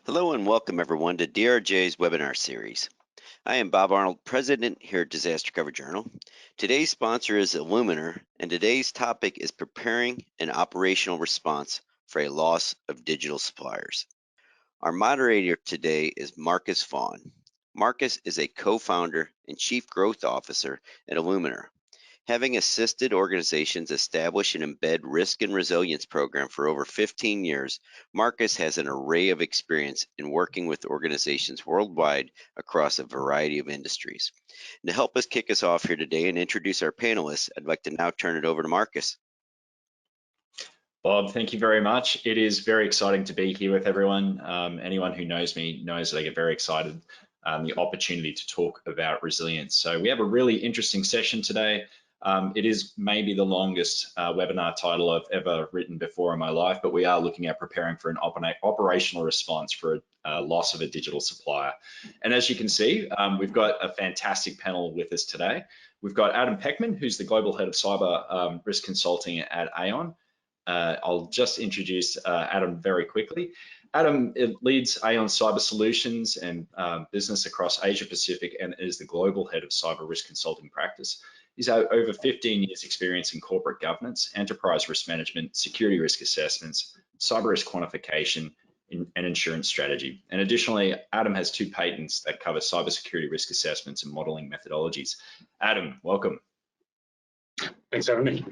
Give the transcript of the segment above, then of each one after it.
Hello and welcome everyone to DRJ's webinar series. I am Bob Arnold, President here at Disaster Cover Journal. Today's sponsor is Illuminer, and today's topic is preparing an operational response for a loss of digital suppliers. Our moderator today is Marcus Vaughn. Marcus is a co-founder and chief growth officer at Illuminer. Having assisted organizations establish and embed risk and resilience program for over 15 years, Marcus has an array of experience in working with organizations worldwide across a variety of industries. And to help us kick us off here today and introduce our panelists, I'd like to now turn it over to Marcus. Bob, thank you very much. It is very exciting to be here with everyone. Anyone who knows me knows that I get very excited the opportunity to talk about resilience. So we have a really interesting session today. It is maybe the longest webinar title I've ever written before in my life, but we are looking at preparing for an operational response for a loss of a digital supplier. And as you can see, we've got a fantastic panel with us today. We've got Adam Peckman, who's the Global Head of Cyber Risk Consulting at Aon. I'll just introduce Adam very quickly. Adam leads Aon Cyber Solutions and business across Asia Pacific and is the Global Head of Cyber Risk Consulting Practice. He's had over 15 years experience in corporate governance, enterprise risk management, security risk assessments, cyber risk quantification, and insurance strategy. And additionally, Adam has 2 patents that cover cybersecurity risk assessments and modeling methodologies. Adam, welcome. Thanks for having me.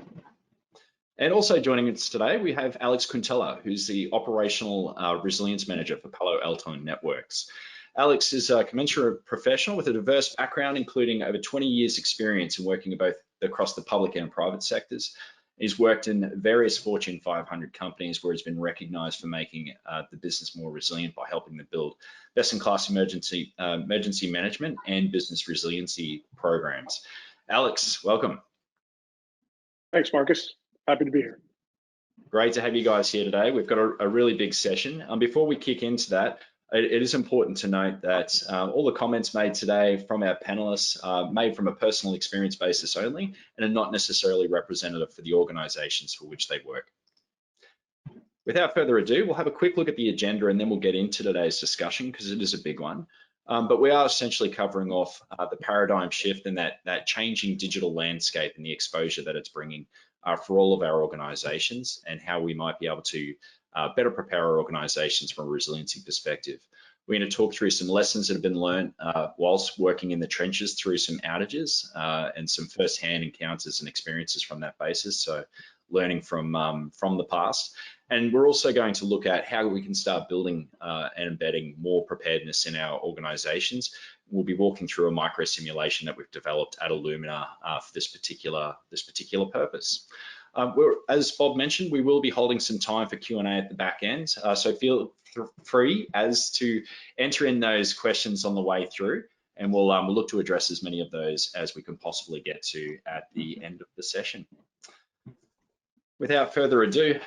And also joining us today, we have Alex Quintella, who's the Operational Resilience Manager for Palo Alto Networks. Alex is a commensurate professional with a diverse background, including over 20 years experience in working both across the public and private sectors. He's worked in various Fortune 500 companies where he's been recognized for making the business more resilient by helping them build best-in-class emergency management and business resiliency programs. Alex, welcome. Thanks, Marcus. Happy to be here. Great to have you guys here today. We've got a really big session. Before we kick into that, it is important to note that all the comments made today from our panelists are made from a personal experience basis only and are not necessarily representative for the organizations for which they work. Without further ado, we'll have a quick look at the agenda and then we'll get into today's discussion because it is a big one. But we are essentially covering off the paradigm shift and that changing digital landscape and the exposure that it's bringing for all of our organizations and how we might be able to better prepare our organizations from a resiliency perspective. We're going to talk through some lessons that have been learned whilst working in the trenches through some outages and some first-hand encounters and experiences from that basis. So learning from the past. And we're also going to look at how we can start building and embedding more preparedness in our organizations. We'll be walking through a micro simulation that we've developed at Illumina for this particular purpose. As Bob mentioned, we will be holding some time for Q&A at the back end, so feel free as to enter in those questions on the way through, and we'll look to address as many of those as we can possibly get to at the end of the session. Without further ado,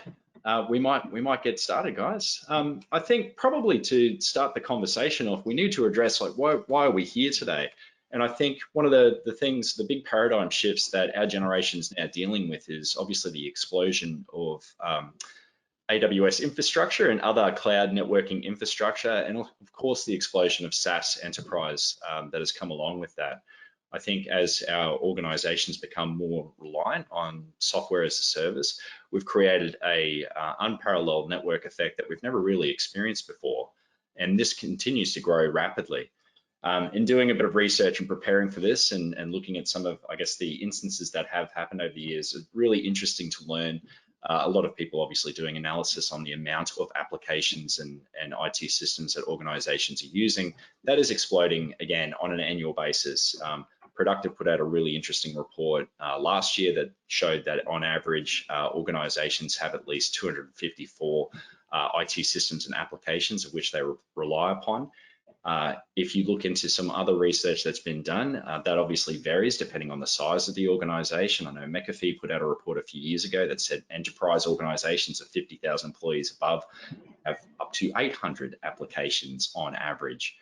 we might get started, guys. I think probably to start the conversation off, we need to address like why are we here today? And I think one of the big paradigm shifts that our generation is now dealing with is obviously the explosion of AWS infrastructure and other cloud networking infrastructure, and of course the explosion of SaaS enterprise that has come along with that. I think as our organizations become more reliant on software as a service, we've created a unparalleled network effect that we've never really experienced before. And this continues to grow rapidly. In doing a bit of research and preparing for this and looking at some of, I guess, the instances that have happened over the years, it's really interesting to learn. A lot of people obviously doing analysis on the amount of applications and IT systems that organizations are using. That is exploding again on an annual basis. Productive put out a really interesting report last year that showed that on average, organizations have at least 254 IT systems and applications of which they rely upon. If you look into some other research that's been done, that obviously varies depending on the size of the organization. I know McAfee put out a report a few years ago that said enterprise organizations of 50,000 employees above have up to 800 applications on average.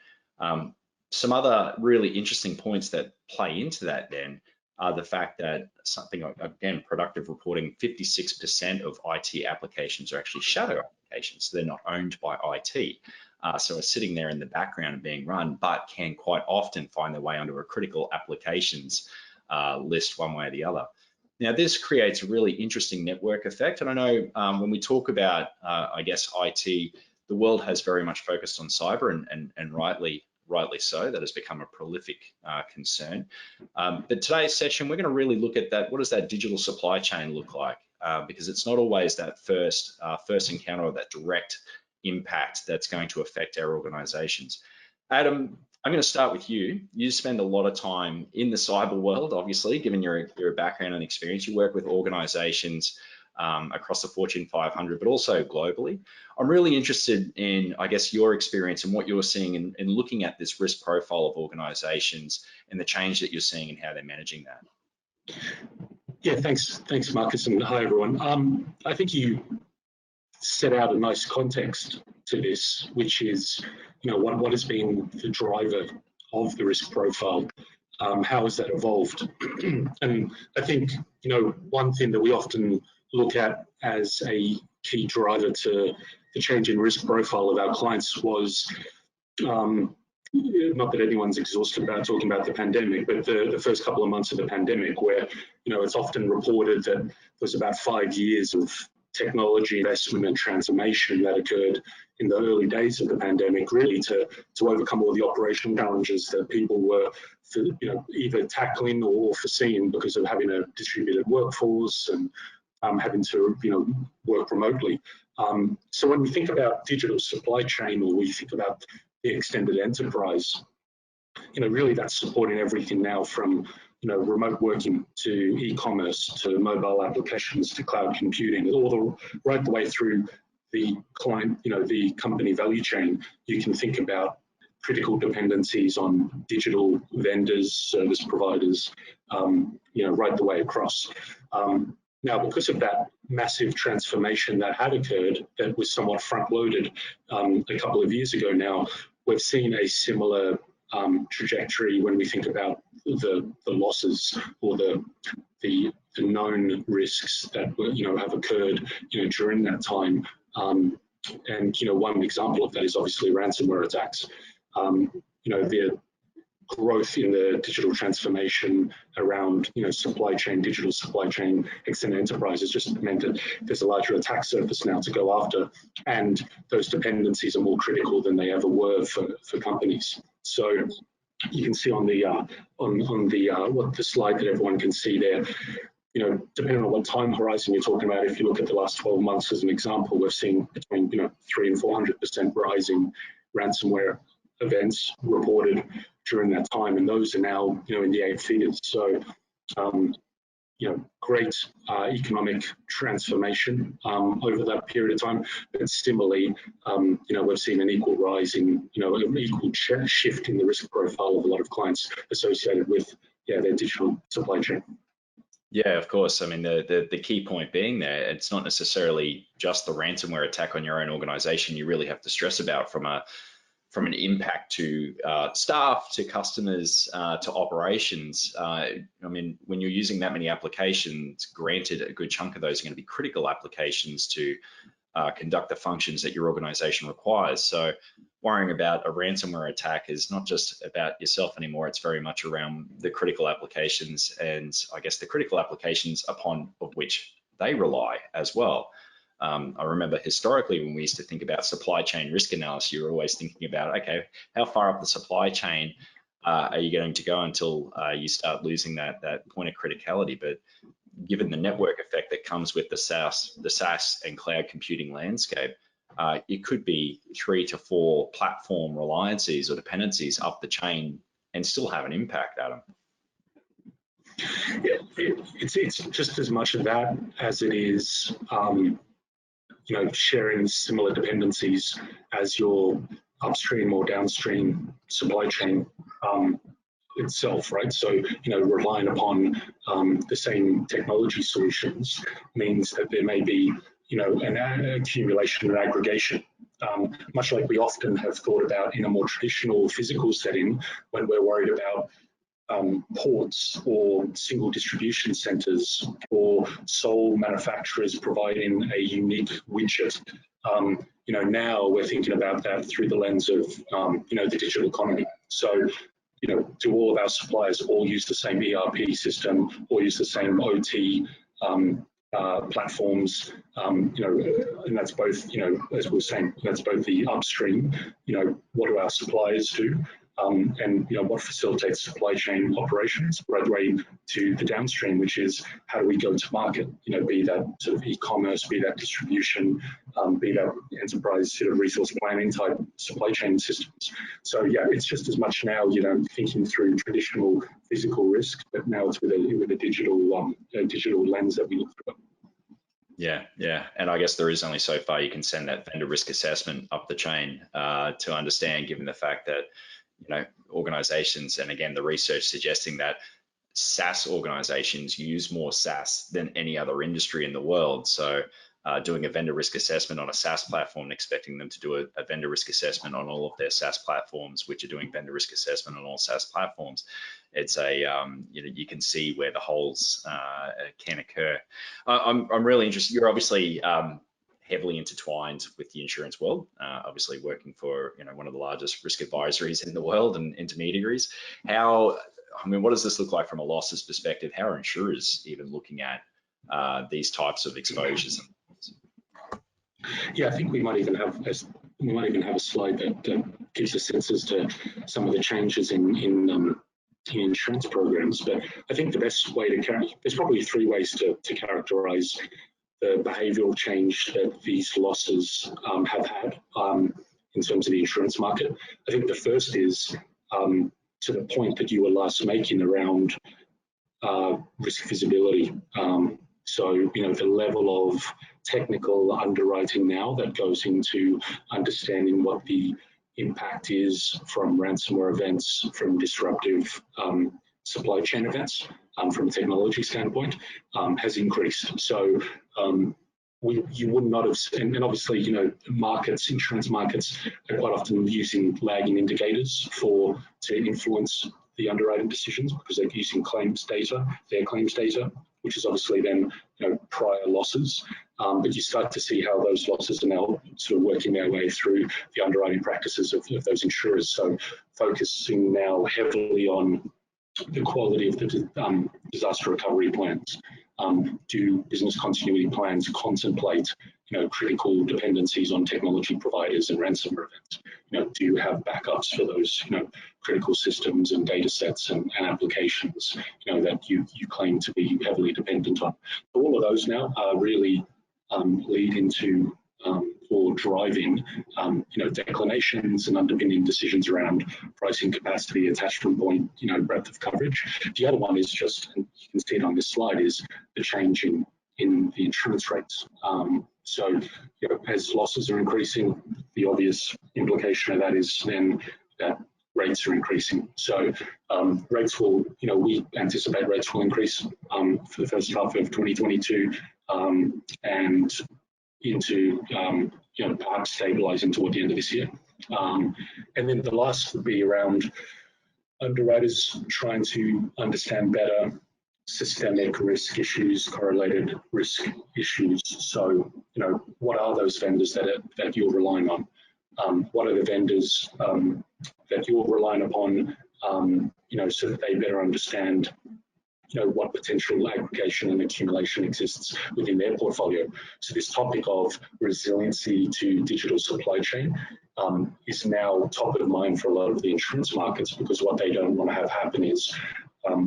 Some other really interesting points that play into that then are the fact that something like, again, Productive reporting 56% of IT applications are actually shadow applications. They're not owned by IT. so are sitting there in the background and being run, but can quite often find their way onto a critical applications list one way or the other. Now, this creates a really interesting network effect. And I know when we talk about, I guess, IT, the world has very much focused on cyber, and rightly so. That has become a prolific concern. But today's session, we're going to really look at that. What does that digital supply chain look like? Because it's not always that first encounter or that direct impact that's going to affect our organizations. Adam, I'm going to start with you. You spend a lot of time in the cyber world, obviously, given your background and experience. You work with organizations across the Fortune 500, but also globally. I'm really interested in, I guess, your experience and what you're seeing in looking at this risk profile of organizations and the change that you're seeing and how they're managing that. Yeah, thanks, Marcus, and hi everyone. I think you set out a nice context to this, which is, what has been the driver of the risk profile? How has that evolved? And I think, one thing that we often look at as a key driver to the change in risk profile of our clients was, not that anyone's exhausted about talking about the pandemic, but the first couple of months of the pandemic, where, it's often reported that there was about 5 years of technology investment and transformation that occurred in the early days of the pandemic, really to overcome all the operational challenges that people were either tackling or foreseeing because of having a distributed workforce and having to work remotely. So when we think about digital supply chain, or we think about the extended enterprise, really that's supporting everything now from remote working to e-commerce to mobile applications to cloud computing, right the way through the client, the company value chain. You can think about critical dependencies on digital vendors, service providers, right the way across. Now, because of that massive transformation that had occurred, that was somewhat front-loaded a couple of years ago now, we've seen a similar trajectory when we think about the losses or the known risks that have occurred during that time. And one example of that is obviously ransomware attacks. The growth in the digital transformation around supply chain, digital supply chain, extended enterprise has just meant that there's a larger attack surface now to go after, and those dependencies are more critical than they ever were for companies. So you can see on the what the slide that everyone can see there, depending on what time horizon you're talking about, if you look at the last 12 months as an example, we've seen between 300% and 400% rise in ransomware events reported during that time, and those are now in the 8 figures. So great economic transformation over that period of time, but similarly, we've seen an equal rise in, an equal shift in the risk profile of a lot of clients associated with their digital supply chain. Yeah, of course. I mean, the key point being there, it's not necessarily just the ransomware attack on your own organization you really have to stress about from an impact to staff, to customers, to operations. I mean, when you're using that many applications, granted, a good chunk of those are going to be critical applications to conduct the functions that your organization requires. So worrying about a ransomware attack is not just about yourself anymore. It's very much around the critical applications, and I guess the critical applications upon of which they rely as well. I remember historically when we used to think about supply chain risk analysis, you were always thinking about, okay, how far up the supply chain are you going to go until you start losing that point of criticality? But given the network effect that comes with the SaaS and cloud computing landscape, it could be 3 to 4 platform reliances or dependencies up the chain and still have an impact, Adam. Yeah, it's just as much of that as it is sharing similar dependencies as your upstream or downstream supply chain itself, right? So, relying upon the same technology solutions means that there may be, an accumulation and aggregation, much like we often have thought about in a more traditional physical setting when we're worried about ports or single distribution centers or sole manufacturers providing a unique widget Now we're thinking about that through the lens of, the digital economy. So, do all of our suppliers all use the same ERP system, or use the same OT platforms? And that's both, as we were saying, that's both the upstream, what do our suppliers do? And what facilitates supply chain operations, right the way to the downstream, which is how do we go to market? Be that sort of e-commerce, be that distribution, be that enterprise sort of resource planning type supply chain systems. So yeah, it's just as much now, thinking through traditional physical risk, but now it's with a digital lens that we look through. Yeah, and I guess there is only so far you can send that vendor risk assessment up the chain to understand, given the fact that organizations, and again, the research suggesting that SaaS organizations use more SaaS than any other industry in the world. So doing a vendor risk assessment on a SaaS platform and expecting them to do a vendor risk assessment on all of their SaaS platforms, which are doing vendor risk assessment on all SaaS platforms, it's you can see where the holes can occur. I'm really interested. You're obviously heavily intertwined with the insurance world, obviously working for one of the largest risk advisories in the world and intermediaries. What does this look like from a losses perspective? How are insurers even looking at these types of exposures? Yeah, I think we might even have a slide that gives a sense as to some of the changes in insurance programs. But I think the best way there's probably three ways to characterize the behavioural change that these losses have had in terms of the insurance market. I think the first is to the point that you were last making around risk visibility. So, the level of technical underwriting now that goes into understanding what the impact is from ransomware events, from disruptive supply chain events, from a technology standpoint, has increased. So you would not have, and obviously, insurance markets are quite often using lagging indicators to influence the underwriting decisions, because they're using their claims data, which is obviously then prior losses. But you start to see how those losses are now sort of working their way through the underwriting practices of those insurers. So focusing now heavily on the quality of the disaster recovery plans. Do business continuity plans contemplate, critical dependencies on technology providers and ransomware events? Do you have backups for those, critical systems and data sets and applications, that you claim to be heavily dependent on? All of those now are really lead into or driving, declinations and underpinning decisions around pricing, capacity, attachment point, breadth of coverage. The other one is just, and you can see it on this slide, is the change in the insurance rates. So, as losses are increasing, the obvious implication of that is then that rates are increasing. So rates will, we anticipate rates will increase for the first half of 2022 and into, perhaps stabilizing toward the end of this year. And then the last would be around underwriters trying to understand better systemic risk issues, correlated risk issues. So, what are those vendors that you're relying on? What are the vendors that you're relying upon, so that they better understand what potential aggregation and accumulation exists within their portfolio. So this topic of resiliency to digital supply chain is now top of mind for a lot of the insurance markets, because what they don't want to have happen is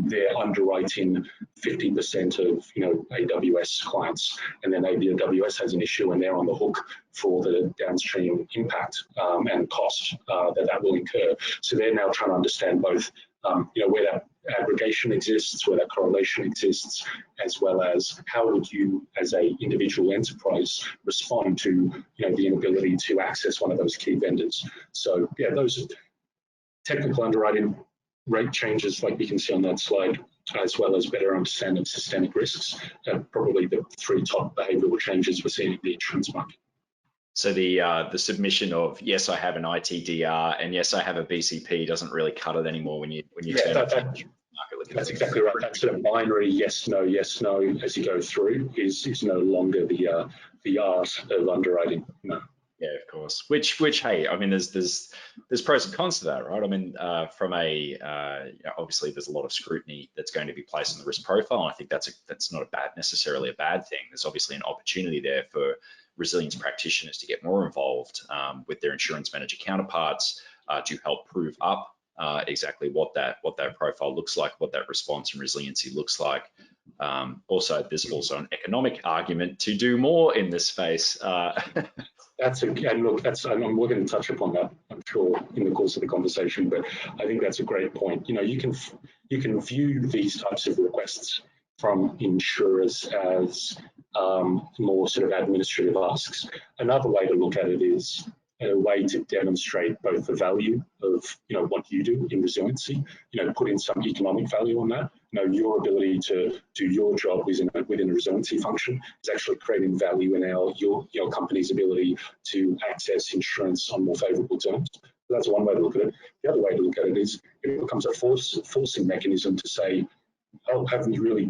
they're underwriting 50% of AWS clients, and then AWS has an issue and they're on the hook for the downstream impact and cost that will incur. So they're now trying to understand both where that aggregation exists, where that correlation exists, as well as how would you as a individual enterprise respond to the inability to access one of those key vendors. So yeah, those technical underwriting rate changes, like we can see on that slide, as well as better understanding of systemic risks, are probably the three top behavioural changes we're seeing in the insurance market. So the submission of yes, I have an ITDR and yes, I have a BCP doesn't really cut it anymore when you turn up to market That's exactly right. That sort of binary yes, no, as you go through is no longer the art of underwriting. No. Yeah, of course. Which, hey, I mean, there's pros and cons to that, right? I mean, from obviously there's a lot of scrutiny that's going to be placed on the risk profile. And I think that's not necessarily a bad thing. There's obviously an opportunity there for resilience practitioners to get more involved with their insurance manager counterparts to help prove up exactly what that profile looks like, what that response and resiliency looks like. Also, there's also an economic argument to do more in this space. And look, and we're going to touch upon that, I'm sure, in the course of the conversation. But I think that's a great point. You know, you can view these types of requests from insurers as more sort of administrative asks. Another way to look at it is a way to demonstrate both the value of what you do in resiliency, put in some economic value on that. Your ability to do your job within a resiliency function is actually creating value in your company's ability to access insurance on more favourable terms. So that's one way to look at it. The other way to look at it is it becomes a forcing mechanism to say, oh, haven't you really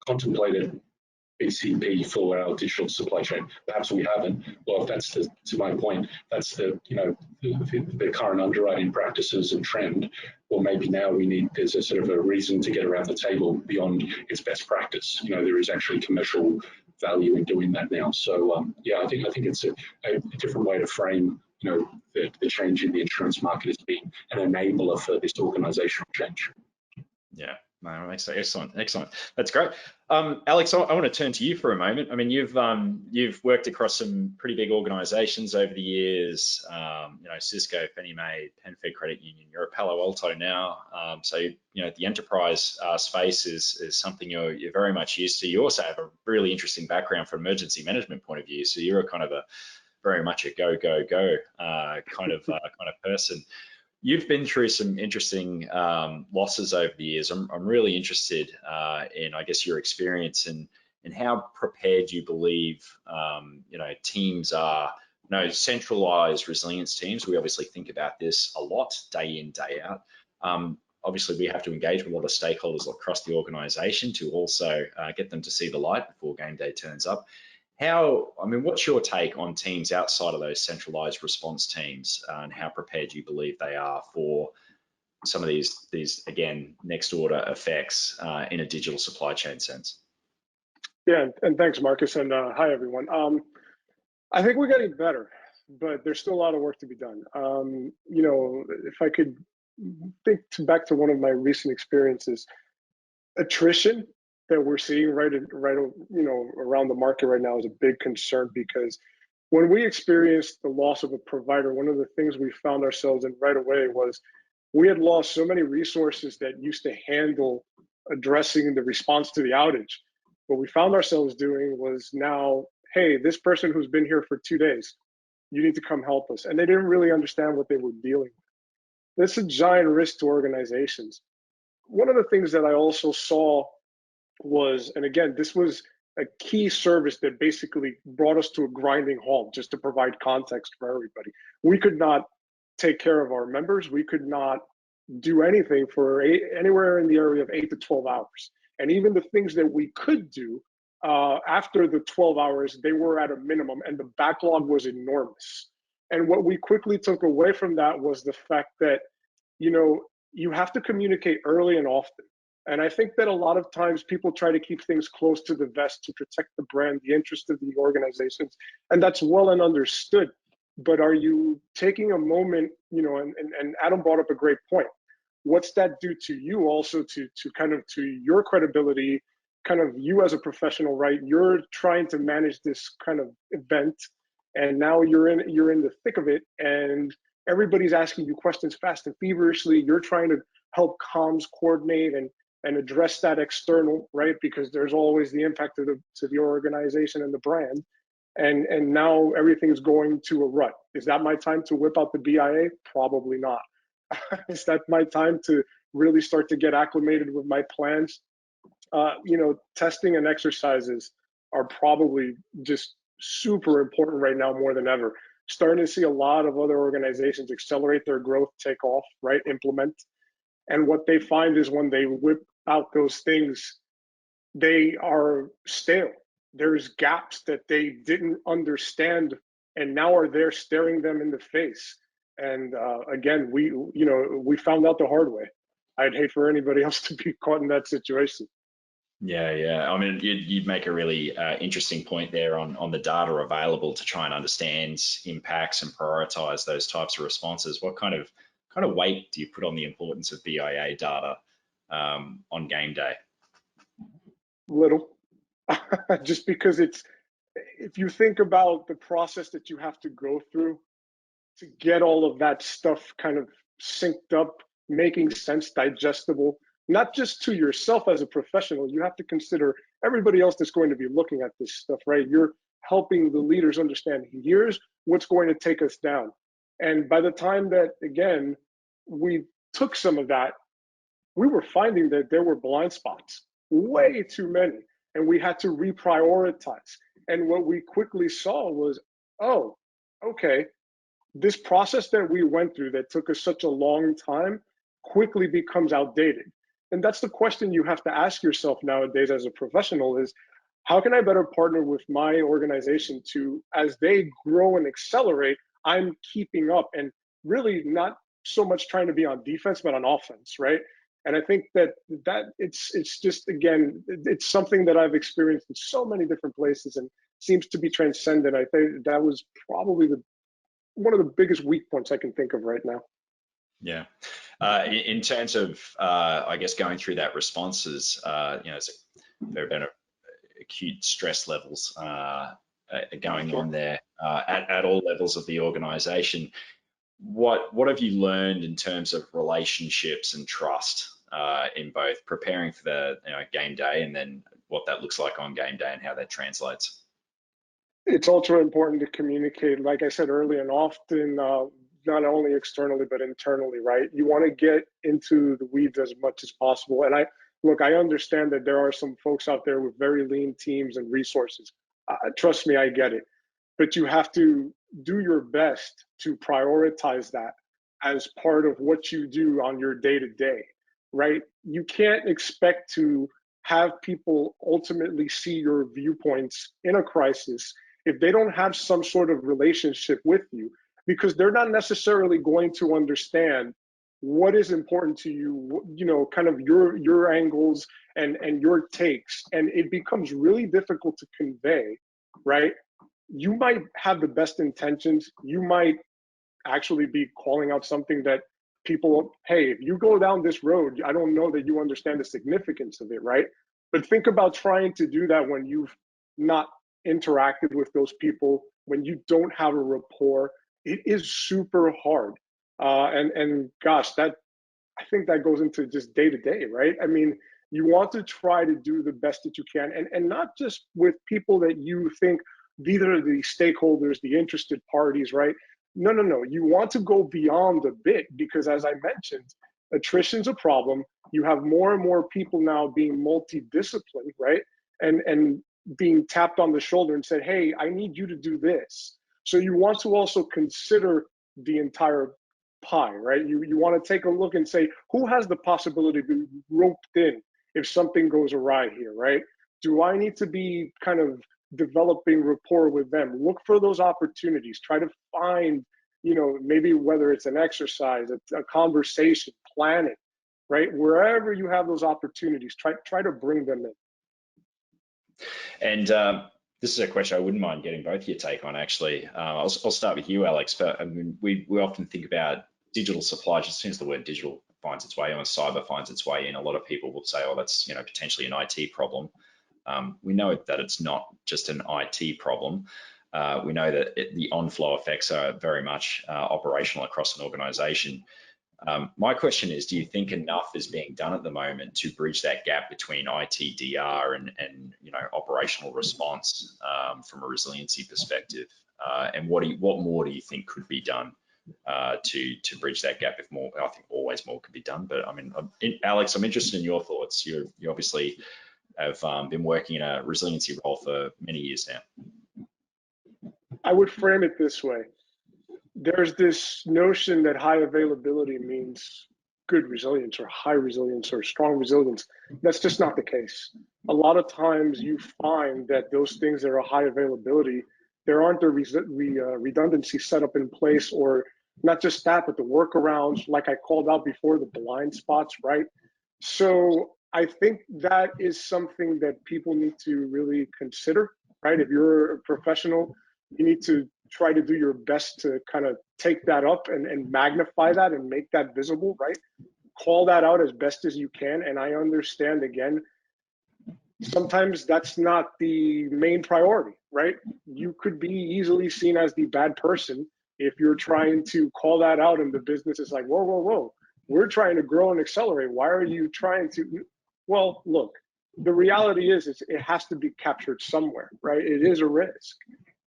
contemplated BCP for our digital supply chain? Perhaps we haven't. Well, if that's to my point, that's the current underwriting practices and trend. Well, maybe now there's a sort of a reason to get around the table beyond its best practice. There is actually commercial value in doing that now. So yeah, I think it's a different way to frame the change in the insurance market as being an enabler for this organizational change. Yeah. No, excellent. That's great. Alex, I want to turn to you for a moment. I mean, you've worked across some pretty big organizations over the years, Cisco, Fannie Mae, PenFed Credit Union, you're at Palo Alto now. So, the enterprise space is something you're very much used to. You also have a really interesting background from emergency management point of view. So you're very much a go kind of person. You've been through some interesting losses over the years. I'm really interested in, I guess, your experience and how prepared you believe, teams are, centralized resilience teams. We obviously think about this a lot, day in, day out. Obviously, we have to engage with a lot of stakeholders across the organization to also get them to see the light before game day turns up. What's your take on teams outside of those centralized response teams and how prepared you believe they are for some of these again, next order effects in a digital supply chain sense? Yeah, and thanks, Marcus, and hi, everyone. I think we're getting better, but there's still a lot of work to be done. If I could think back to one of my recent experiences, attrition that we're seeing right around the market right now is a big concern, because when we experienced the loss of a provider, one of the things we found ourselves in right away was we had lost so many resources that used to handle addressing the response to the outage. What we found ourselves doing was now, hey, this person who's been here for 2 days, you need to come help us. And they didn't really understand what they were dealing with. That's a giant risk to organizations. One of the things that I also saw was, and again, this was a key service that basically brought us to a grinding halt, just to provide context for everybody. We could not take care of our members. We could not do anything for anywhere in the area of 8 to 12 hours. And even the things that we could do after the 12 hours, they were at a minimum, and the backlog was enormous. And what we quickly took away from that was the fact that, you have to communicate early and often. And I think that a lot of times people try to keep things close to the vest to protect the brand, the interest of the organizations, and that's well and understood. But are you taking a moment, and Adam brought up a great point. What's that do to you also to your credibility, kind of you as a professional, right? You're trying to manage this kind of event, and now you're in the thick of it, and everybody's asking you questions fast and feverishly. You're trying to help comms coordinate and address that external, right? Because there's always the impact to the organization and the brand. And now everything's going to a rut. Is that my time to whip out the BIA? Probably not. Is that my time to really start to get acclimated with my plans? Testing and exercises are probably just super important right now more than ever. Starting to see a lot of other organizations accelerate their growth, take off, right, implement. And what they find is when they whip out those things, they are stale. There's gaps that they didn't understand and now are there staring them in the face. And again, we found out the hard way. I'd hate for anybody else to be caught in that situation. Yeah. I mean, you'd make a really interesting point there on the data available to try and understand impacts and prioritize those types of responses. What kind of weight do you put on the importance of BIA data on game day? Little, just because if you think about the process that you have to go through to get all of that stuff kind of synced up, making sense, digestible, not just to yourself as a professional, you have to consider everybody else that's going to be looking at this stuff, right? You're helping the leaders understand, here's what's going to take us down. And by the time that, again, we took some of that, we were finding that there were blind spots, way too many, and we had to reprioritize. And what we quickly saw was, oh, okay, this process that we went through that took us such a long time quickly becomes outdated. And that's the question you have to ask yourself nowadays as a professional is, how can I better partner with my organization to, as they grow and accelerate, I'm keeping up and really not so much trying to be on defense, but on offense, right? And I think that it's just, again, it's something that I've experienced in so many different places and seems to be transcendent. I think that was probably one of the biggest weak points I can think of right now. Yeah. In terms of, I guess, going through that responses, there have been acute stress levels going on there at all levels of the organization. What have you learned in terms of relationships and trust in both preparing for the game day and then what that looks like on game day and how that translates? It's ultra important to communicate, like I said earlier, and often not only externally but internally, right? You want to get into the weeds as much as possible. And I understand that there are some folks out there with very lean teams and resources. Trust me, I get it. But you have to do your best to prioritize that as part of what you do on your day-to-day, right? You can't expect to have people ultimately see your viewpoints in a crisis if they don't have some sort of relationship with you, because they're not necessarily going to understand what is important to you, kind of your angles and your takes. And it becomes really difficult to convey, right? You might have the best intentions. You might actually be calling out something that people, hey, if you go down this road, I don't know that you understand the significance of it, right? But think about trying to do that when you've not interacted with those people, when you don't have a rapport. It is super hard. And gosh, I think that goes into just day to day, right? I mean, you want to try to do the best that you can, and not just with people that you think these are the stakeholders, the interested parties, right? No. You want to go beyond a bit because, as I mentioned, attrition's a problem. You have more and more people now being multidisciplined, right? And being tapped on the shoulder and said, hey, I need you to do this. So you want to also consider the entire pie, right? You want to take a look and say, who has the possibility to be roped in if something goes awry here, right? Do I need to be kind of developing rapport with them? Look for those opportunities. Try to find, maybe whether it's an exercise, a conversation, planning, right? Wherever you have those opportunities, try to bring them in. And this is a question I wouldn't mind getting both your take on, actually. I'll start with you, Alex. But I mean, we often think about digital supply. Just as soon as the word digital finds its way on, cyber finds its way in, a lot of people will say, oh, that's potentially an IT problem. We know that it's not just an IT problem. We know that the on-flow effects are very much operational across an organization. My question is, do you think enough is being done at the moment to bridge that gap between ITDR and operational response from a resiliency perspective? And what more do you think could be done to bridge that gap? If more, I think always more could be done. But I mean, Alex, I'm interested in your thoughts. You obviously have been working in a resiliency role for many years now. I would frame it this way. There's this notion that high availability means good resilience or high resilience or strong resilience. That's just not the case. A lot of times you find that those things that are high availability, there aren't the redundancy set up in place, or not just that, but the workarounds, like I called out before, the blind spots, right? So I think that is something that people need to really consider, right? If you're a professional, you need to try to do your best to kind of take that up and magnify that and make that visible, right? Call that out as best as you can. And I understand, again, sometimes that's not the main priority, right? You could be easily seen as the bad person if you're trying to call that out and the business is like, whoa, whoa, whoa, we're trying to grow and accelerate. Why are you trying to? Well, look, the reality is it has to be captured somewhere, right? It is a risk.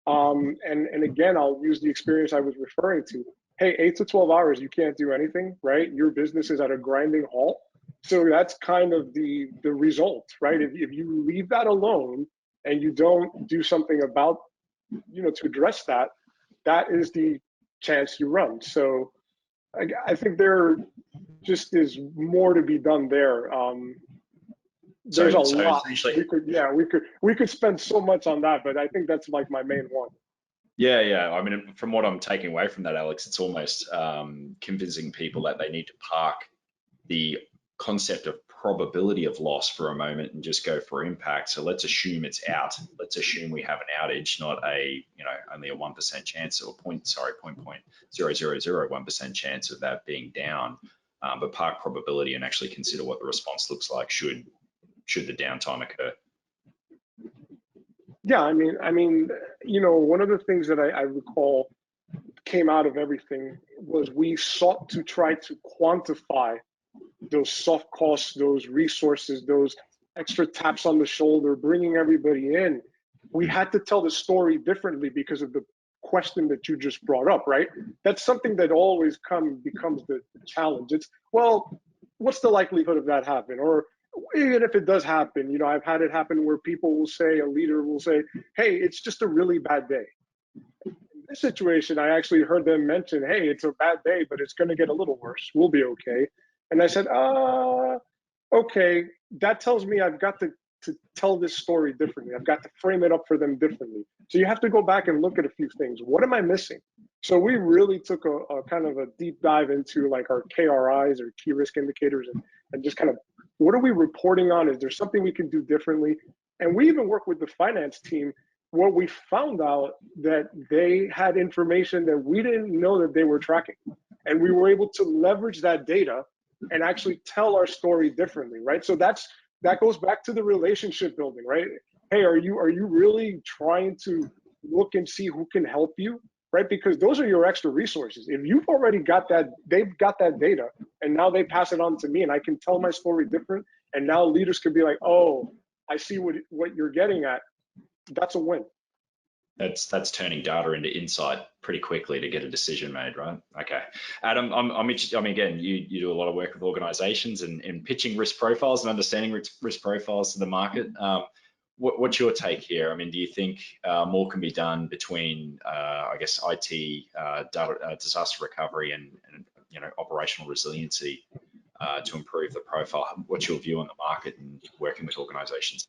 And again, I'll use the experience I was referring to. Hey, 8 to 12 hours, you can't do anything, right? Your business is at a grinding halt. So that's kind of the result, right? If you leave that alone and you don't do something about, to address that, that is the chance you run. So I think there just is more to be done there. There's a lot. We could spend so much on that, but I think that's like my main one. Yeah. I mean, from what I'm taking away from that, Alex, it's almost convincing people that they need to park the concept of probability of loss for a moment and just go for impact. So let's assume it's out. Let's assume we have an outage, not a, only a 1% chance or 0.0001% chance of that being down, but park probability and actually consider what the response looks like should the downtime occur. Yeah, I mean, one of the things that I recall came out of everything was we sought to try to quantify those soft costs, those resources, those extra taps on the shoulder, bringing everybody in. We had to tell the story differently because of the question that you just brought up, right? That's something that always becomes the challenge. It's, well, what's the likelihood of that happening? Or even if it does happen, I've had it happen where people will say, a leader will say, hey, it's just a really bad day. In this situation, I actually heard them mention, hey, it's a bad day, but it's going to get a little worse. We'll be okay. And I said, okay, that tells me I've got to tell this story differently. I've got to frame it up for them differently. So you have to go back and look at a few things. What am I missing? So we really took a kind of a deep dive into like our KRIs or key risk indicators and just kind of, what are we reporting on? Is there something we can do differently? And we even work with the finance team where we found out that they had information that we didn't know that they were tracking. And we were able to leverage that data and actually tell our story differently, right? So that goes back to the relationship building, right? Hey, are you really trying to look and see who can help you, right? Because those are your extra resources. If you've already got that, they've got that data, and now they pass it on to me, and I can tell my story different, and now leaders can be like, oh, I see what you're getting at. That's a win. That's turning data into insight pretty quickly to get a decision made, right? Okay, Adam, I'm interested. I mean, again, you do a lot of work with organizations and pitching risk profiles and understanding risk profiles to the market. What's your take here? I mean, do you think more can be done between, I guess, IT, data, disaster recovery, and operational resiliency to improve the profile? What's your view on the market and working with organizations?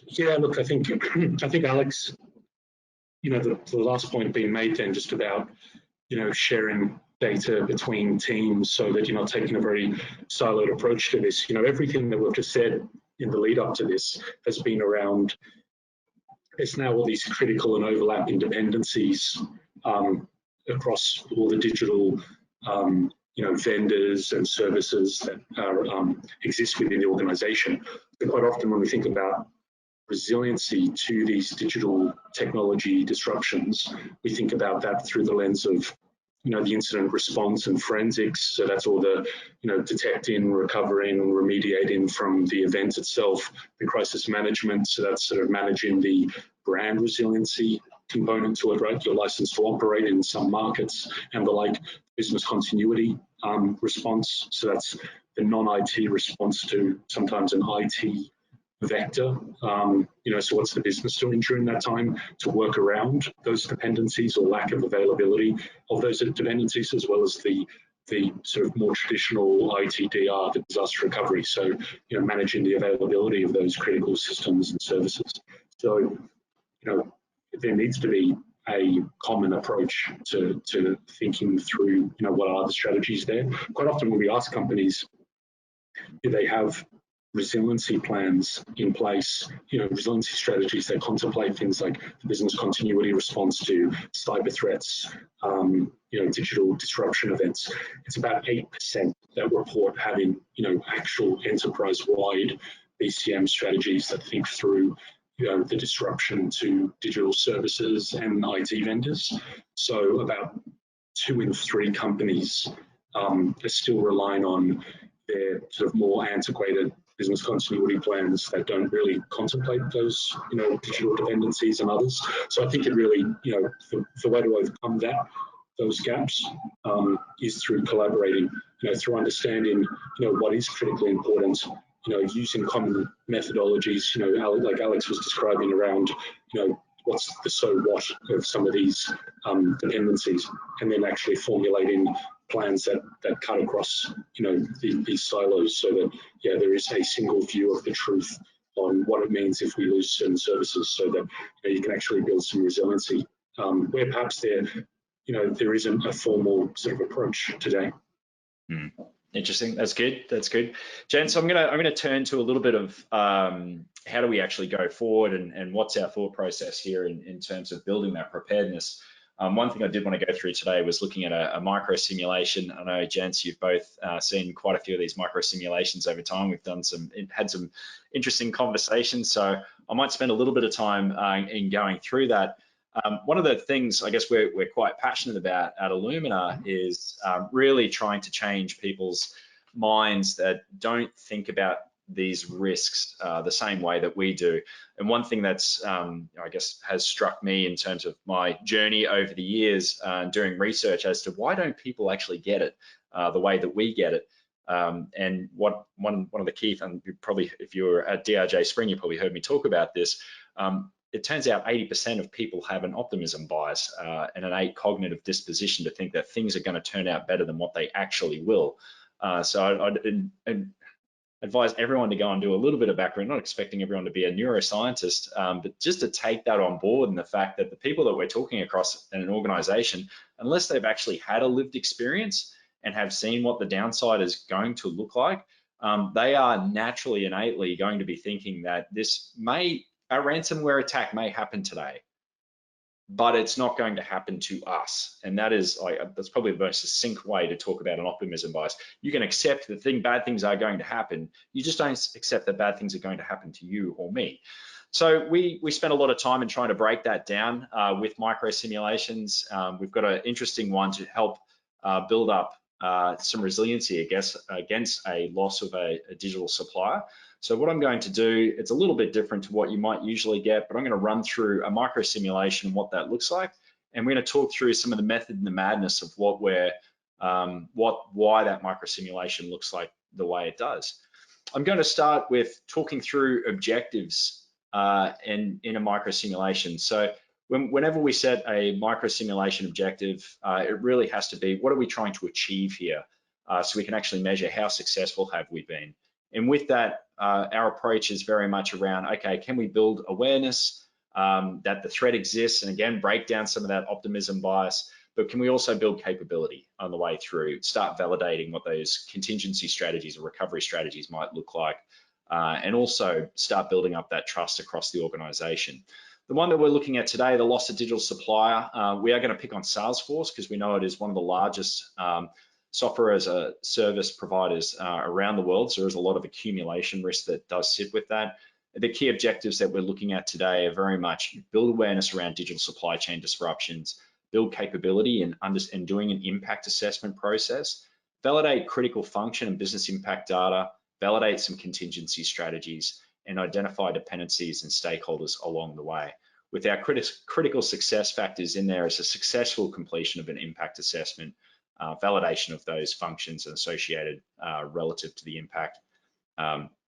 Yeah, look, I think Alex, the last point being made then just about, sharing data between teams so that you're not taking a very siloed approach to this. Everything that we've just said in the lead up to this has been around, there's now all these critical and overlapping dependencies across all the digital vendors and services that exist within the organization. But quite often when we think about resiliency to these digital technology disruptions, we think about that through the lens of, the incident response and forensics. So that's all the, detecting, recovering, remediating from the event itself, the crisis management. So that's sort of managing the brand resiliency component to it, right? Your license to operate in some markets and the like, business continuity response. So that's the non-IT response to sometimes an IT vector. So what's the business doing during that time to work around those dependencies or lack of availability of those dependencies, as well as the the sort of more traditional ITDR, the disaster recovery. So, managing the availability of those critical systems and services. So, there needs to be a common approach to thinking through, what are the strategies there. Quite often when we ask companies, do they have resiliency plans in place, resiliency strategies that contemplate things like the business continuity response to cyber threats, digital disruption events. It's about 8% that report having, actual enterprise-wide BCM strategies that think through the disruption to digital services and IT vendors. So about 2 in 3 companies are still relying on their sort of more antiquated business continuity plans that don't really contemplate those, digital dependencies and others. So I think it really, the way to overcome those gaps is through collaborating, through understanding, what is critically important, using common methodologies, like Alex was describing around, what's the so what of some of these dependencies, and then actually formulating plans that cut across, these silos, so that there is a single view of the truth on what it means if we lose certain services, so that you can actually build some resiliency where perhaps there isn't a formal sort of approach today. Interesting. That's good. That's good. Jen, so I'm gonna turn to a little bit of how do we actually go forward, and what's our thought process here in terms of building that preparedness. One thing I did want to go through today was looking at a micro simulation. I know, gents, you've both seen quite a few of these micro simulations over time. We've had some interesting conversations, so I might spend a little bit of time in going through that. One of the things I guess we're quite passionate about at Illumina is really trying to change people's minds that don't think about these risks the same way that we do. And one thing that's I guess has struck me in terms of my journey over the years doing research as to why don't people actually get it the way that we get it. And one of the key things, probably if you were at DRJ Spring, you probably heard me talk about this. It turns out 80% of people have an optimism bias and an innate cognitive disposition to think that things are going to turn out better than what they actually will. So I'd advise everyone to go and do a little bit of background, not expecting everyone to be a neuroscientist, but just to take that on board, and the fact that the people that we're talking across in an organization, unless they've actually had a lived experience and have seen what the downside is going to look like, they are naturally, innately going to be thinking that a ransomware attack may happen today, but it's not going to happen to us. And that's probably the most succinct way to talk about an optimism bias. You can accept that bad things are going to happen. You just don't accept that bad things are going to happen to you or me. So we spent a lot of time in trying to break that down with micro simulations. We've got an interesting one to help build up some resiliency, I guess, against a loss of a digital supplier. So what I'm going to do, it's a little bit different to what you might usually get, but I'm going to run through a micro simulation and what that looks like. And we're going to talk through some of the method and the madness of why that micro simulation looks like the way it does. I'm going to start with talking through objectives in a micro simulation. So whenever we set a micro simulation objective, it really has to be, what are we trying to achieve here? So we can actually measure how successful have we been. And with that, our approach is very much around, okay, can we build awareness that the threat exists, and again, break down some of that optimism bias, but can we also build capability on the way through, start validating what those contingency strategies or recovery strategies might look like, and also start building up that trust across the organization. The one that we're looking at today, the loss of digital supplier, we are going to pick on Salesforce because we know it is one of the largest software as a service providers around the world. So there's a lot of accumulation risk that does sit with that. The key objectives that we're looking at today are very much build awareness around digital supply chain disruptions, build capability and doing an impact assessment process, validate critical function and business impact data, validate some contingency strategies, and identify dependencies and stakeholders along the way. With our critical success factors in there as a successful completion of an impact assessment, validation of those functions and associated relative to the impact,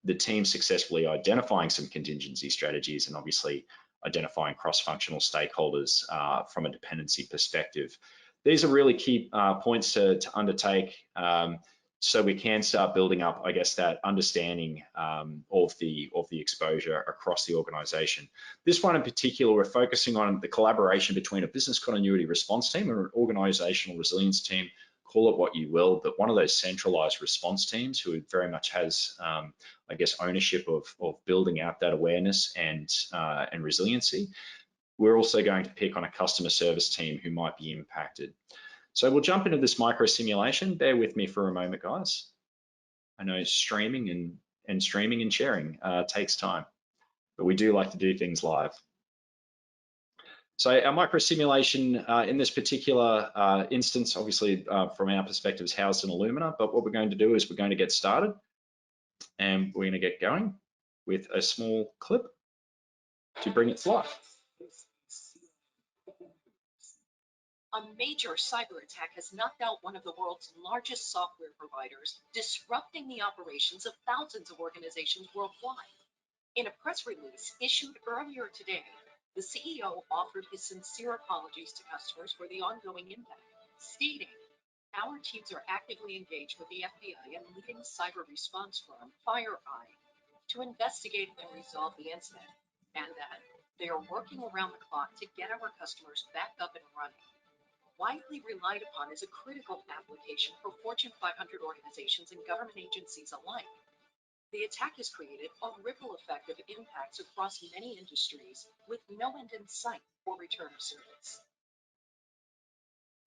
the team successfully identifying some contingency strategies, and obviously identifying cross-functional stakeholders from a dependency perspective. these are really key points to undertake, so we can start building up, I guess, that understanding of the exposure across the organization. This one in particular, we're focusing on the collaboration between a business continuity response team or an organizational resilience team, call it what you will, but one of those centralized response teams who very much has, I guess, ownership of building out that awareness and resiliency. We're also going to pick on a customer service team who might be impacted. So we'll jump into this micro simulation. Bear with me for a moment, guys. I know streaming and sharing takes time, but we do like to do things live. So our micro simulation in this particular instance, obviously from our perspective, is housed in Illumina, but what we're going to do is we're going to get started and we're going to get going with a small clip to bring it to life. A major cyber attack has knocked out one of the world's largest software providers, disrupting the operations of thousands of organizations worldwide. In a press release issued earlier today, the CEO offered his sincere apologies to customers for the ongoing impact, stating, "Our teams are actively engaged with the FBI and leading cyber response firm FireEye to investigate and resolve the incident, and that they are working around the clock to get our customers back up and running." Widely relied upon as a critical application for Fortune 500 organizations and government agencies alike, the attack has created a ripple effect of impacts across many industries with no end in sight for return of service.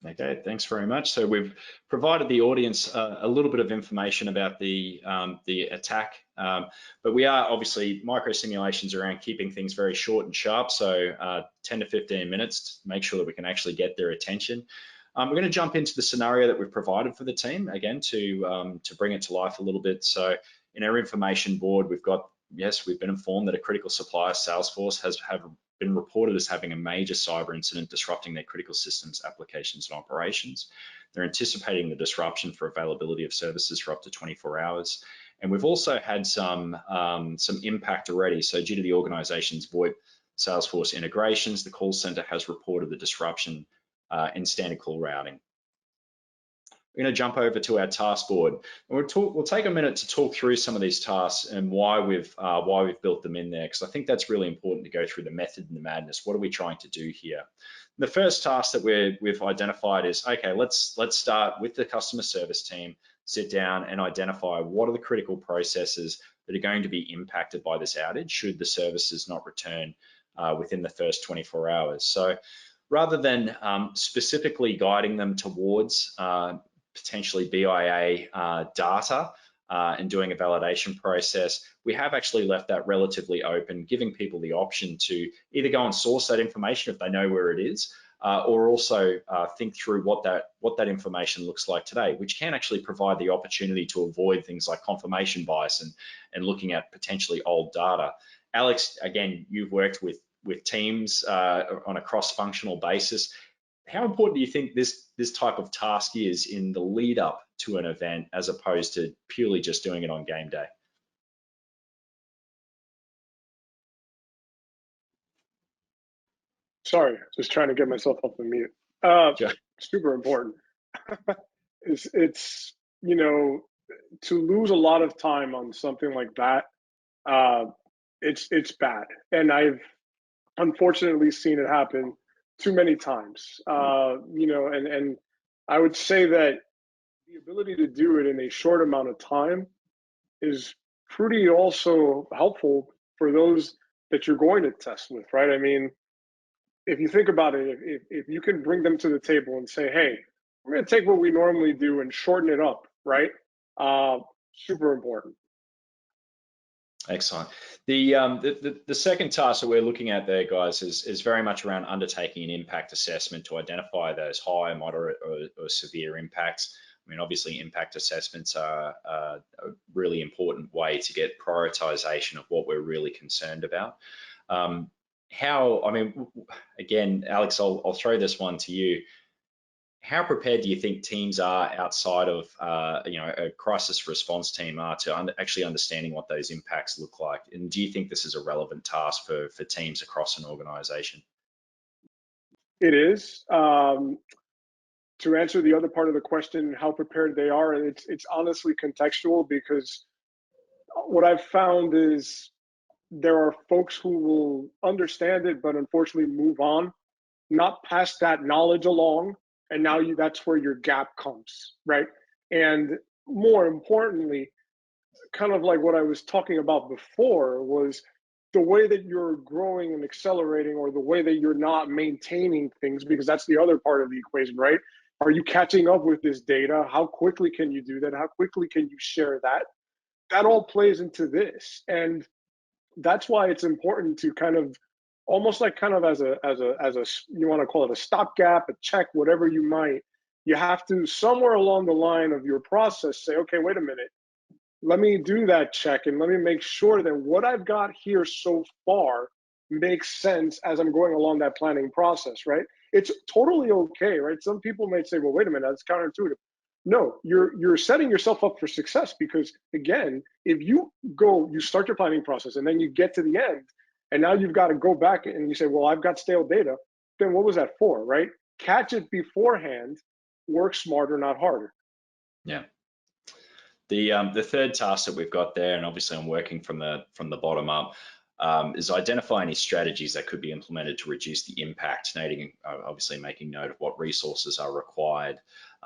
Okay, thanks very much. So we've provided the audience a little bit of information about the attack, but we are obviously micro simulations around keeping things very short and sharp. So 10 to 15 minutes to make sure that we can actually get their attention. We're going to jump into the scenario that we've provided for the team again to bring it to life a little bit. So in our information board, we've got, yes, we've been informed that a critical supplier, Salesforce, have been reported as having a major cyber incident disrupting their critical systems, applications, and operations. They're anticipating the disruption for availability of services for up to 24 hours. And we've also had some impact already. So due to the organization's VoIP Salesforce integrations, the call center has reported the disruption in standard call routing. We're going to jump over to our task board. And we'll take a minute to talk through some of these tasks and why we've built them in there, because I think that's really important to go through the method and the madness. What are we trying to do here? The first task that we've identified is, okay, let's start with the customer service team, sit down and identify what are the critical processes that are going to be impacted by this outage should the services not return within the first 24 hours. So rather than specifically guiding them towards potentially BIA data and doing a validation process, we have actually left that relatively open, giving people the option to either go and source that information if they know where it is, or also think through what that information looks like today, which can actually provide the opportunity to avoid things like confirmation bias and looking at potentially old data. Alex, again, you've worked with teams on a cross-functional basis. How important do you think this type of task is in the lead up to an event as opposed to purely just doing it on game day? Sorry, just trying to get myself off the mute. Sure. Super important. it's to lose a lot of time on something like that. It's bad, and I've unfortunately seen it happen too many times. And I would say that the ability to do it in a short amount of time is pretty also helpful for those that you're going to test with, right? I mean, if you think about it, if you can bring them to the table and say, hey, we're going to take what we normally do and shorten it up, right? Super important. Excellent. The second task that we're looking at there, guys, is very much around undertaking an impact assessment to identify those high, moderate, or severe impacts. I mean, obviously, impact assessments are a really important way to get prioritization of what we're really concerned about. Again, Alex, I'll throw this one to you. How prepared do you think teams are outside of a crisis response team are to actually understanding what those impacts look like? And do you think this is a relevant task for teams across an organization? It is. to answer the other part of the question, how prepared they are, it's honestly contextual, because what I've found is there are folks who will understand it, but unfortunately move on, not pass that knowledge along, and now that's where your gap comes, right? And more importantly, kind of like what I was talking about before, was the way that you're growing and accelerating, or the way that you're not maintaining things, because that's the other part of the equation, right? Are you catching up with this data? How quickly can you do that? How quickly can you share that? That all plays into this. And that's why it's important to kind of almost like kind of as a you want to call it a stopgap, a check, whatever you might, you have to somewhere along the line of your process say, okay, wait a minute, let me do that check, and let me make sure that what I've got here so far makes sense as I'm going along that planning process, right? It's totally okay, right? Some people might say, well, wait a minute, that's counterintuitive. No, you're setting yourself up for success, because again, if you start your planning process and then you get to the end, and now you've got to go back and you say, well, I've got stale data, then what was that for, right? Catch it beforehand, work smarter, not harder. Yeah. The third task that we've got there, and obviously I'm working from the bottom up, is identify any strategies that could be implemented to reduce the impact, obviously making note of what resources are required.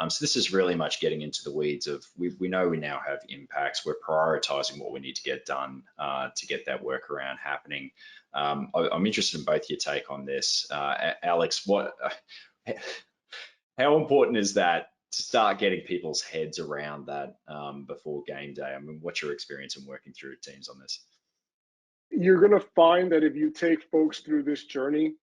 So this is really much getting into the weeds of, we know we now have impacts, we're prioritizing what we need to get done to get that workaround happening. I'm interested in both your take on this. Alex, how important is that to start getting people's heads around that before game day? I mean, what's your experience in working through teams on this? You're going to find that if you take folks through this journey,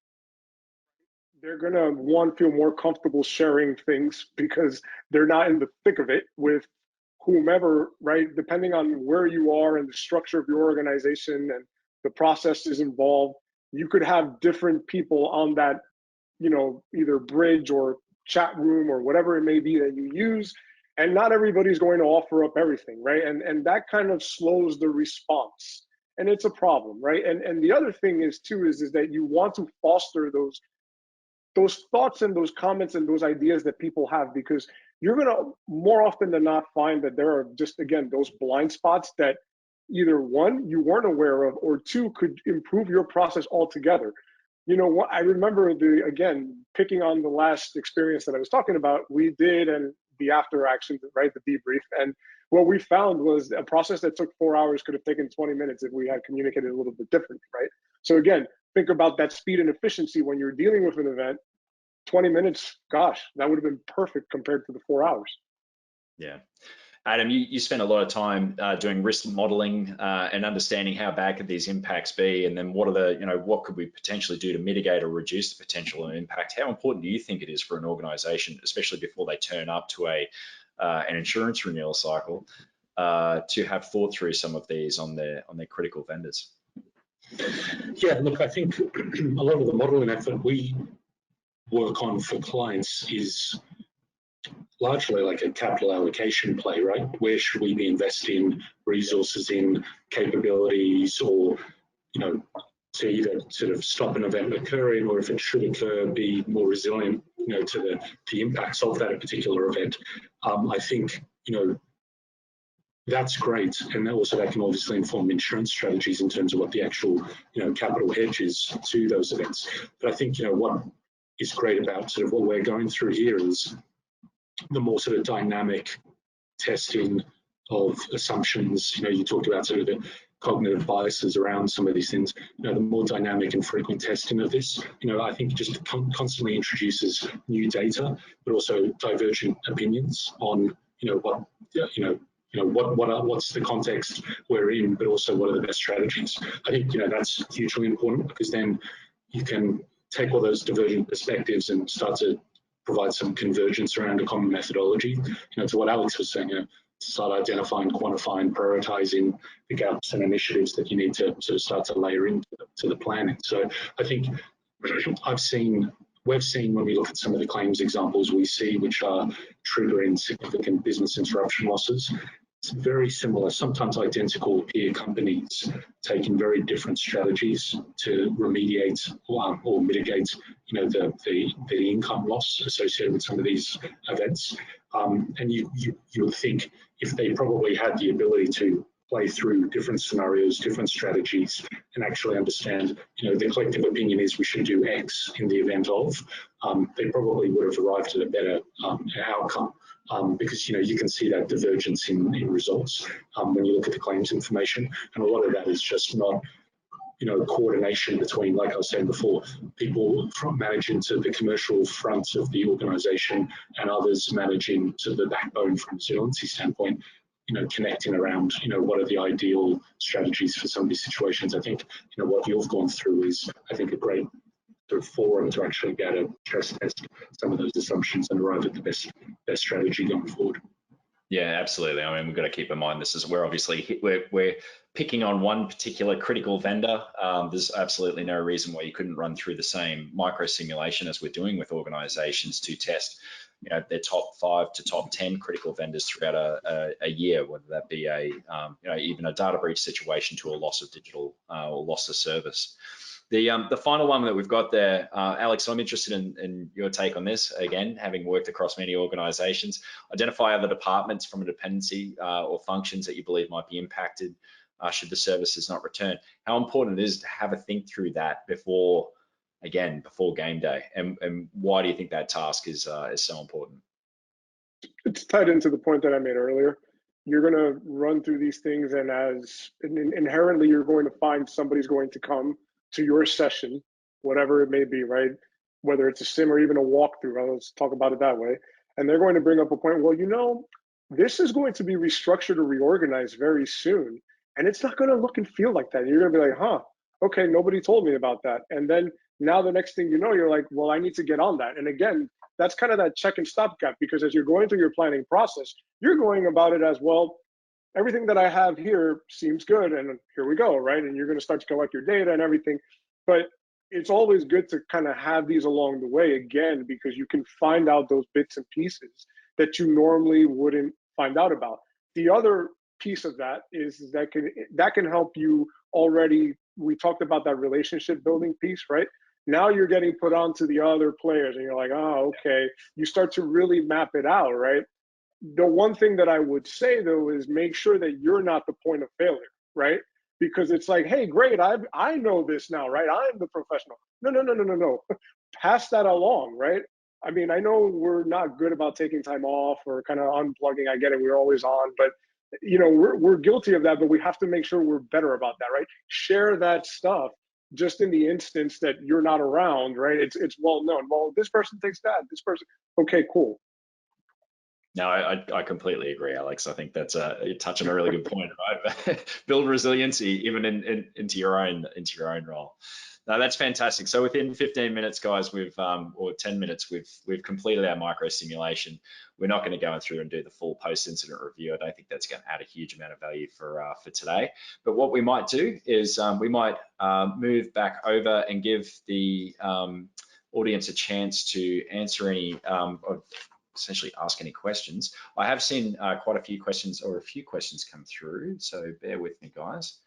they're going to feel more comfortable sharing things, because they're not in the thick of it with whomever, right? Depending on where you are and the structure of your organization and the processes involved, you could have different people on that, either bridge or chat room or whatever it may be that you use, and not everybody's going to offer up everything, right? And that kind of slows the response, and it's a problem, right? And the other thing is that you want to foster those thoughts and those comments and those ideas that people have, because you're going to more often than not find that there are just, again, those blind spots that either one, you weren't aware of, or two, could improve your process altogether. What I remember, again, picking on the last experience that I was talking about, we did, and the after action, right, the debrief, and what we found was a process that took 4 hours could have taken 20 minutes if we had communicated a little bit differently, right? So again, think about that speed and efficiency when you're dealing with an event. 20 minutes, gosh, that would have been perfect compared to the 4 hours. Yeah. Adam, you spent a lot of time doing risk modeling and understanding how bad could these impacts be, and then what could we potentially do to mitigate or reduce the potential impact? How important do you think it is for an organization, especially before they turn up to an insurance renewal cycle, to have thought through some of these on their critical vendors? Yeah, look, I think a lot of the modeling effort we work on for clients is largely like a capital allocation play, right? Where should we be investing resources in, capabilities, or, to either sort of stop an event occurring, or if it should occur, be more resilient, to the impacts of that particular event. I think, that's great, and also that can obviously inform insurance strategies in terms of what the actual, capital hedge is to those events. But I think, what is great about sort of what we're going through here is the more sort of dynamic testing of assumptions. You talked about sort of the cognitive biases around some of these things. The more dynamic and frequent testing of this, I think it just constantly introduces new data, but also divergent opinions on, what's the context we're in, but also what are the best strategies. I think, that's hugely important, because then you can take all those divergent perspectives and start to provide some convergence around a common methodology. To what Alex was saying, to start identifying, quantifying, prioritizing the gaps and initiatives that you need to sort of start to layer into the planning. So I think we've seen when we look at some of the claims examples we see, which are triggering significant business interruption losses, very similar, sometimes identical peer companies taking very different strategies to remediate or mitigate, the income loss associated with some of these events. And you would think if they probably had the ability to play through different scenarios, different strategies, and actually understand, the collective opinion is we should do X in the event of, they probably would have arrived at a better outcome. Because you can see that divergence in results when you look at the claims information, and a lot of that is just not coordination between, like I was saying before, people from managing to the commercial front of the organisation and others managing to the backbone from a resiliency standpoint. Connecting around, what are the ideal strategies for some of these situations. I think, what you've gone through is, I think, a great sort of forum to actually be able to stress test some of those assumptions and arrive at the best strategy going forward. Yeah, absolutely. I mean, we've got to keep in mind this is we're picking on one particular critical vendor. There's absolutely no reason why you couldn't run through the same micro simulation as we're doing with organizations to test, their top 5 to top 10 critical vendors throughout a year, whether that be even a data breach situation to a loss of digital or loss of service. The final one that we've got there, Alex, I'm interested in your take on this. Again, having worked across many organizations, identify other departments from a dependency or functions that you believe might be impacted should the services not return. How important it is to have a think through that before game day, and why do you think that task is so important? It's tied into the point that I made earlier. You're going to run through these things, and inherently, you're going to find somebody's going to come to your session, whatever it may be, right? Whether it's a sim or even a walkthrough, let's talk about it that way. And they're going to bring up a point, well, this is going to be restructured or reorganized very soon, and it's not going to look and feel like that. You're going to be like, huh, okay, nobody told me about that. And then now the next thing you know, you're like, well, I need to get on that. And again, that's kind of that check and stop gap, because as you're going through your planning process, you're going about it as, well, everything that I have here seems good, and here we go, right? And you're going to start to collect your data and everything. But it's always good to kind of have these along the way, again, because you can find out those bits and pieces that you normally wouldn't find out about. The other piece of that is that can help you already. We talked about that relationship building piece, right? Now you're getting put onto the other players, and you're like, oh, okay. You start to really map it out, right? The one thing that I would say, though, is make sure that you're not the point of failure, right? Because it's like, hey, great, I know this now, right? I'm the professional. No. Pass that along, right? I mean, I know we're not good about taking time off or kind of unplugging. I get it, we're always on, but we're guilty of that. But we have to make sure we're better about that, right? Share that stuff just in the instance that you're not around, right? It's well known. Well, this person thinks that. This person, okay, cool. No, I completely agree, Alex. I think that's you're touching a really good point, right? Build resiliency even into your own role. No, that's fantastic. So within 15 minutes, guys, or 10 minutes, we've completed our micro simulation. We're not going to go through and do the full post-incident review. I don't think that's going to add a huge amount of value for today. But what we might do is we might move back over and give the audience a chance to answer any essentially ask any questions. I have seen quite a few questions come through, so bear with me, guys.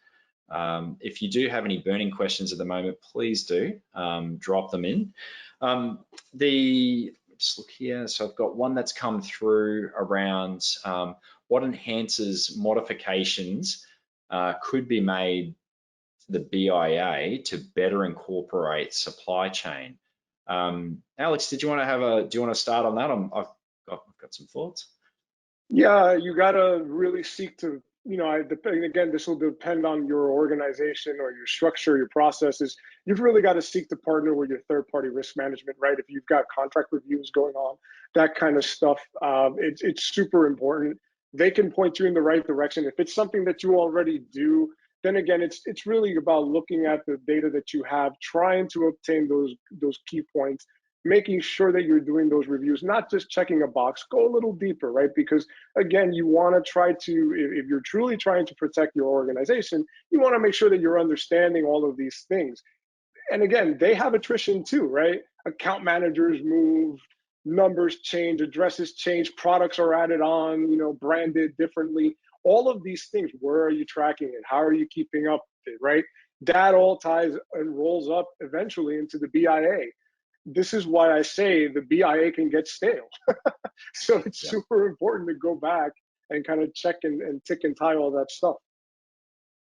If you do have any burning questions at the moment, please do drop them in. Just look here. So I've got one that's come through around what enhances modifications could be made to the BIA to better incorporate supply chain. Alex, do you want to start on that? I've got some thoughts. Yeah, you got to really seek to, again, this will depend on your organization or your structure, your processes. You've really got to seek to partner with your third-party risk management, right? If you've got contract reviews going on, that kind of stuff, it's super important. They can point you in the right direction. If it's something that you already do, then again, it's really about looking at the data that you have, trying to obtain those key points, making sure that you're doing those reviews, not just checking a box. Go a little deeper, right? Because again, you want to try to, if you're truly trying to protect your organization, you want to make sure that you're understanding all of these things. And again, they have attrition too, right? Account managers move, numbers change, addresses change, products are added on, branded differently. All of these things, where are you tracking it? How are you keeping up with it, right? That all ties and rolls up eventually into the BIA. This is why I say the BIA can get stale. So it's super important to go back and kind of check and tick and tie all that stuff.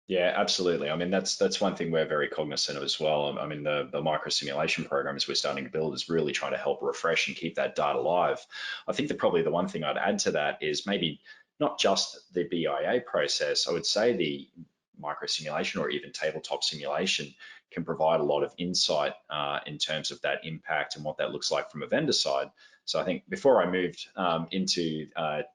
Yeah, absolutely. I mean, that's one thing we're very cognizant of as well. I mean, the microsimulation programs we're starting to build is really trying to help refresh and keep that data live. I think that probably the one thing I'd add to that is maybe not just the BIA process. I would say the microsimulation or even tabletop simulation can provide a lot of insight in terms of that impact and what that looks like from a vendor side. So I think before I moved into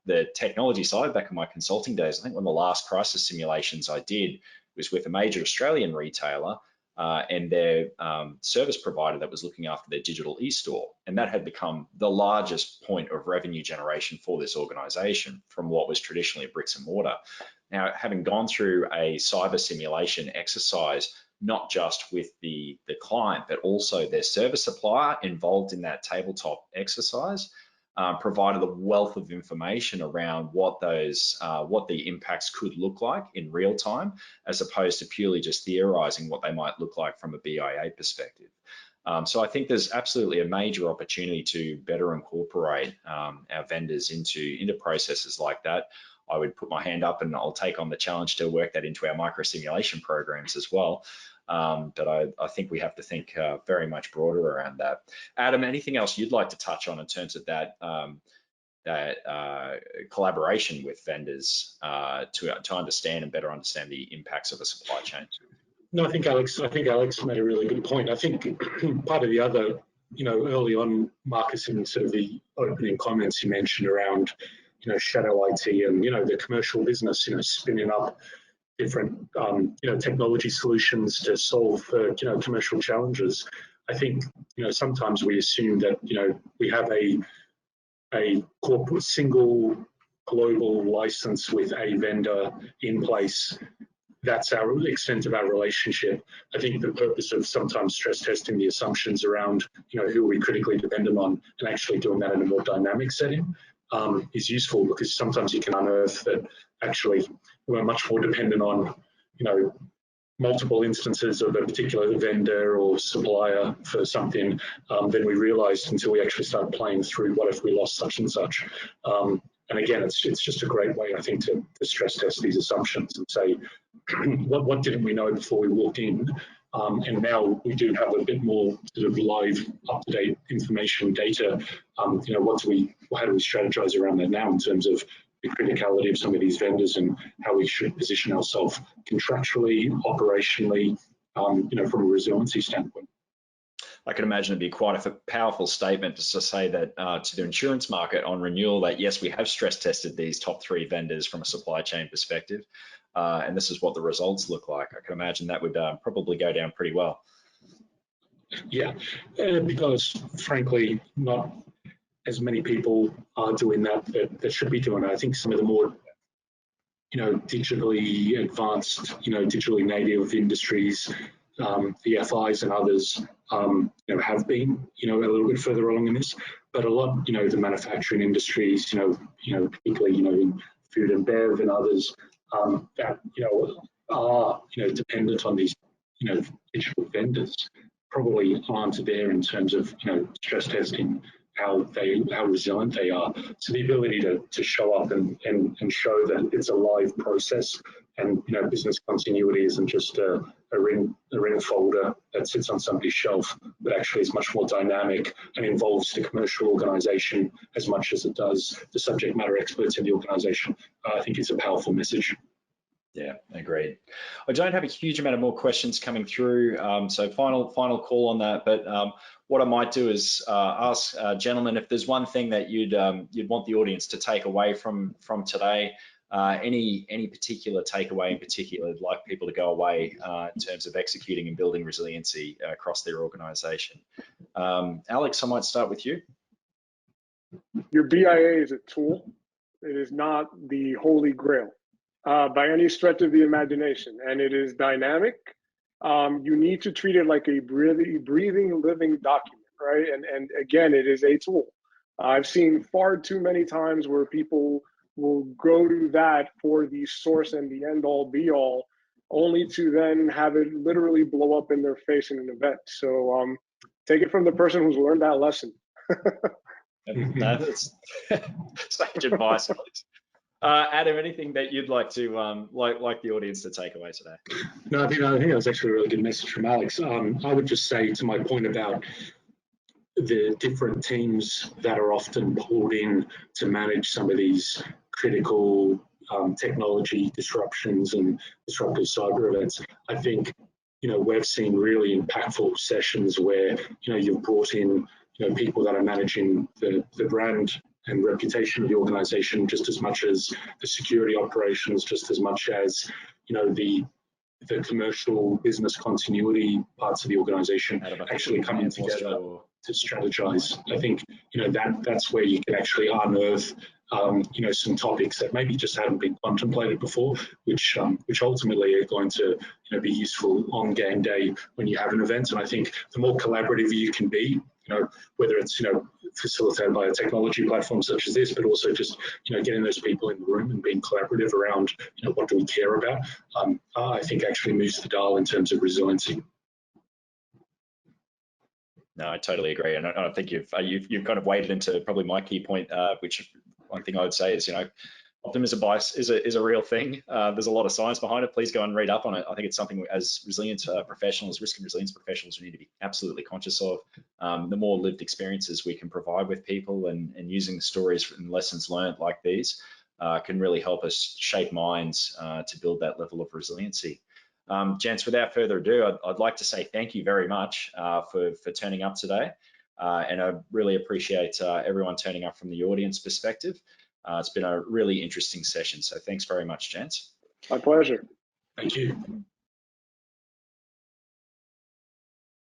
the technology side, back in my consulting days, I think one of the last crisis simulations I did was with a major Australian retailer and their service provider that was looking after their digital e-store. And that had become the largest point of revenue generation for this organization from what was traditionally a bricks and mortar. Now, having gone through a cyber simulation exercise, not just with the client, but also their service supplier involved in that tabletop exercise, provided a wealth of information around what the impacts could look like in real time, as opposed to purely just theorizing what they might look like from a BIA perspective. So I think there's absolutely a major opportunity to better incorporate our vendors into processes like that. I would put my hand up and I'll take on the challenge to work that into our microsimulation programs as well. But I think we have to think very much broader around that. Adam, anything else you'd like to touch on in terms of that collaboration with vendors to understand and better understand the impacts of a supply chain? No, I think Alex made a really good point. I think part of the other, early on, Marcus, in sort of the opening comments you mentioned around, shadow IT and, the commercial business, spinning up different, technology solutions to solve, commercial challenges. I think, sometimes we assume that, we have a corporate single global license with a vendor in place. That's our extent of our relationship. I think the purpose of sometimes stress testing the assumptions around, who we critically dependent on and actually doing that in a more dynamic setting is useful, because sometimes you can unearth that actually we're much more dependent on, multiple instances of a particular vendor or supplier for something than we realized until we actually started playing through what if we lost such and such. And again, it's just a great way, I think, to stress test these assumptions and say, what didn't we know before we walked in? And now we do have a bit more sort of live, up-to-date information, data. How do we strategize around that now in terms of the criticality of some of these vendors and how we should position ourselves contractually, operationally, from a resiliency standpoint? I can imagine it'd be quite a powerful statement just to say that to the insurance market on renewal that, yes, we have stress tested these top 3 vendors from a supply chain perspective, and this is what the results look like. I can imagine that would probably go down pretty well. Yeah, because frankly, not as many people are doing that should be doing it. I think some of the more, digitally advanced, digitally native industries, the FIs and others, have been, a little bit further along in this, but a lot, the manufacturing industries, particularly, in food and bev and others, that, are, dependent on these, digital vendors, probably aren't there in terms of, stress testing how resilient they are. So the ability to show up and show that it's a live process, and business continuity isn't just a RIN folder that sits on somebody's shelf, but actually is much more dynamic and involves the commercial organization as much as it does the subject matter experts in the organization. I think it's a powerful message. Yeah, agreed. I don't have a huge amount of more questions coming through, so final call on that. But what I might do is ask gentlemen if there's one thing that you'd want the audience to take away from today. Any particular takeaway in particular you'd like people to go away in terms of executing and building resiliency across their organization. Alex, I might start with you. Your BIA is a tool. It is not the holy grail by any stretch of the imagination, and it is dynamic. You need to treat it like a breathing, living document, right? And again, it is a tool. I've seen far too many times where people will go to that for the source and the end all be all, only to then have it literally blow up in their face in an event. So take it from the person who's learned that lesson. No, that's sage advice. Adam, anything that you'd like to like the audience to take away today? No, I think that was actually a really good message from Alex. I would just say, to my point about the different teams that are often pulled in to manage some of these critical technology disruptions and disruptive cyber events, I think, we've seen really impactful sessions where, you've brought in, people that are managing the brand and reputation of the organization just as much as the security operations, just as much as, the commercial business continuity parts of the organization actually coming together to strategize. I think that's where you can actually unearth some topics that maybe just haven't been contemplated before, which ultimately are going to be useful on game day when you have an event. And I think the more collaborative you can be, whether it's facilitated by a technology platform such as this, but also just getting those people in the room and being collaborative around what do we care about, I think actually moves the dial in terms of resiliency. No, I totally agree, and I think you've kind of waded into probably my key point, which one thing I would say is optimism bias is a real thing. There's a lot of science behind it. Please go and read up on it. I think it's something as resilience professionals, risk and resilience professionals, we need to be absolutely conscious of. The more lived experiences we can provide with people, and using stories and lessons learned like these can really help us shape minds to build that level of resiliency. Gents, without further ado, I'd like to say thank you very much for turning up today. And I really appreciate everyone turning up from the audience perspective. It's been a really interesting session. So thanks very much, gents. My pleasure. Thank you.